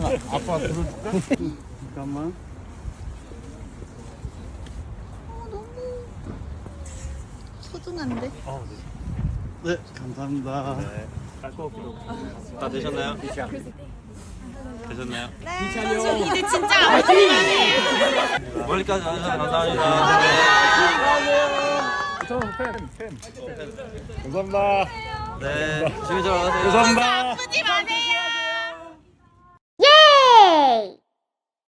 아빠 들어줄까? 잠깐만. 너무 소중한데? 네, 감사합니다. 다 되셨나요? 되셨나요? 네. 이제 진짜 오랜만이에요. 멀리까지 와주셔서 감사합니다. 감사합니다. 네, 조심히 들어가세요. 감사합니다. 아프지 마세요.